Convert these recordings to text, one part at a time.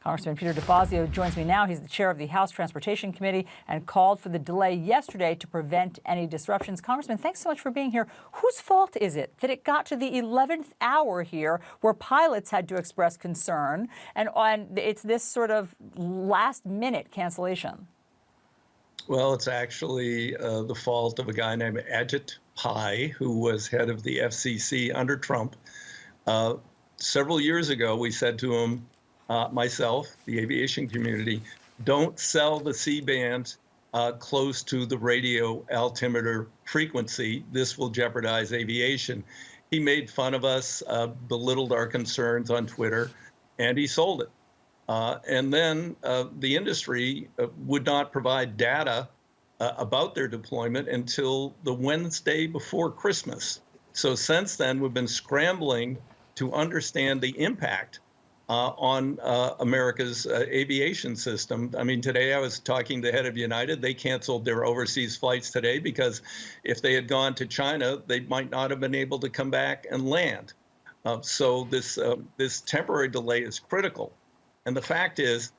Congressman Peter DeFazio joins me now. He's the chair of the House Transportation Committee and called for the delay yesterday to prevent any disruptions. Congressman, thanks so much for being here. Whose fault is it that it got to the 11th hour here where pilots had to express concern and it's this sort of last-minute cancellation? Well, it's actually the fault of a guy named Ajit Pai, who was head of the FCC under Trump. Several years ago, we said to him, myself, the aviation community, don't sell the C-band close to the radio altimeter frequency. This will jeopardize aviation. He made fun of us, belittled our concerns on Twitter, and he sold it. And then the industry would not provide data about their deployment until the Wednesday before Christmas. So since then, we've been scrambling to understand the impact on America's aviation system. I mean, today I was talking to the head of United. They canceled their overseas flights today because if they had gone to China, they might not have been able to come back and land. So this temporary delay is critical. And the fact is,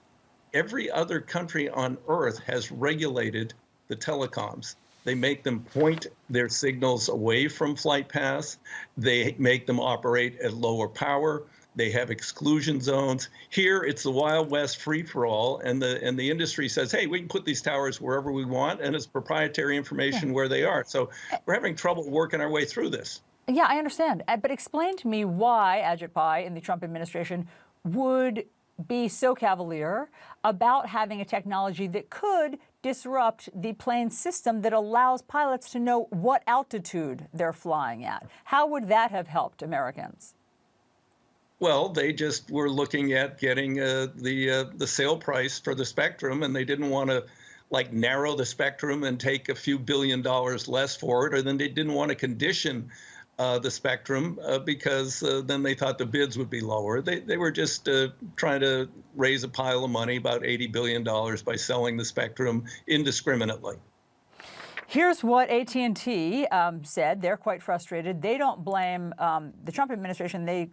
every other country on Earth has regulated the telecoms. They make them point their signals away from flight paths. They make them operate at lower power. They have exclusion zones. Here, it's the Wild West free-for-all, and the industry says, hey, we can put these towers wherever we want, and it's proprietary information where they are. So we're having trouble working our way through this. Yeah, I understand. But explain to me why Ajit Pai and the Trump administration would be so cavalier about having a technology that could disrupt the plane system that allows pilots to know what altitude they're flying at. How would that have helped Americans? Well, they just were looking at getting the sale price for the spectrum, and they didn't want to like narrow the spectrum and take a few $1 billion less for it, or then they didn't want to condition the spectrum because then they thought the bids would be lower. They were just trying to raise a pile of money, about $80 billion, by selling the spectrum indiscriminately. Here's what AT&T said. They're quite frustrated. They don't blame the Trump administration. They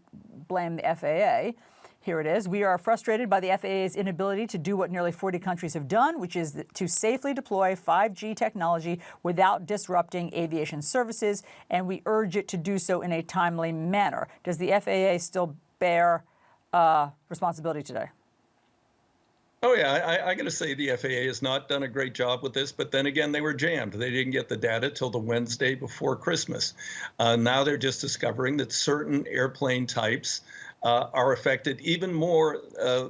blame the FAA. Here it is. We are frustrated by the FAA's inability to do what nearly 40 countries have done, which is to safely deploy 5G technology without disrupting aviation services, and we urge it to do so in a timely manner. Does the FAA still bear responsibility today? Oh, yeah, I got to say the FAA has not done a great job with this, but then again, they were jammed. They didn't get the data till the Wednesday before Christmas. Now they're just discovering that certain airplane types are affected even more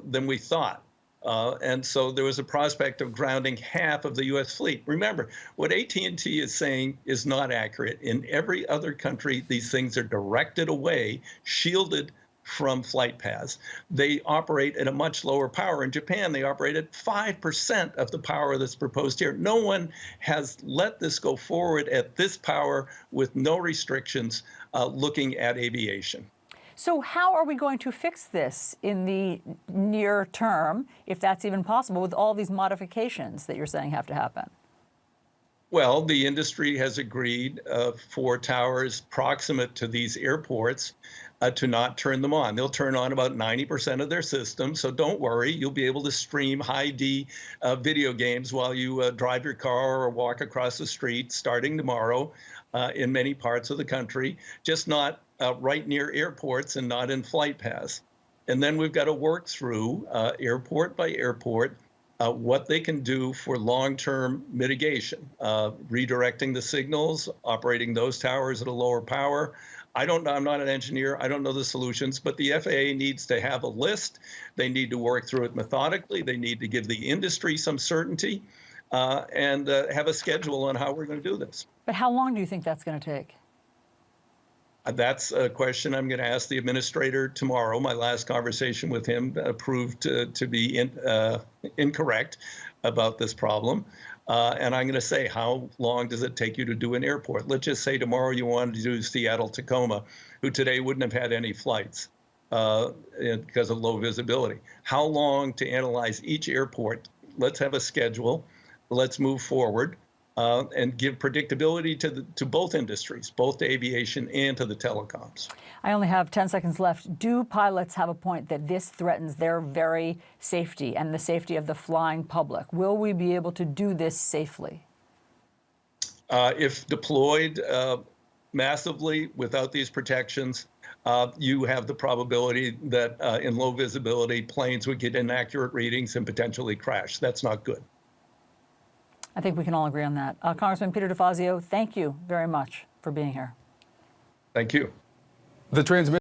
than we thought. And so there was a prospect of grounding half of the U.S. fleet. Remember, what AT&T is saying is not accurate. In every other country, these things are directed away, shielded from flight paths. They operate at a much lower power. In Japan, they operate at 5% of the power that's proposed here. No one has let this go forward at this power with no restrictions looking at aviation. So how are we going to fix this in the near term, if that's even possible, with all these modifications that you're saying have to happen? Well, the industry has agreed for towers proximate to these airports to not turn them on. They'll turn on about 90% of their systems, so don't worry. You'll be able to stream high-D video games while you drive your car or walk across the street starting tomorrow in many parts of the country, just not right near airports and not in flight paths. And then we've got to work through airport by airport what they can do for long-term mitigation, redirecting the signals, operating those towers at a lower power. I don't know, I'm not an engineer, I don't know the solutions, but the FAA needs to have a list. They need to work through it methodically. They need to give the industry some certainty and have a schedule on how we're going to do this. But how long do you think that's going to take? That's a question I'm going to ask the administrator tomorrow. My last conversation with him proved to be incorrect about this problem. And I'm going to say, how long does it take you to do an airport? Let's just say tomorrow you wanted to do Seattle-Tacoma, who today wouldn't have had any flights because of low visibility. How long to analyze each airport? Let's have a schedule. Let's move forward. and give predictability to both industries, both to aviation and to the telecoms. I only have 10 seconds left. Do pilots have a point that this threatens their very safety and the safety of the flying public? Will we be able to do this safely? If deployed massively without these protections, you have the probability that in low visibility, planes would get inaccurate readings and potentially crash. That's not good. I think we can all agree on that. Congressman Peter DeFazio, thank you very much for being here. Thank you. The transmission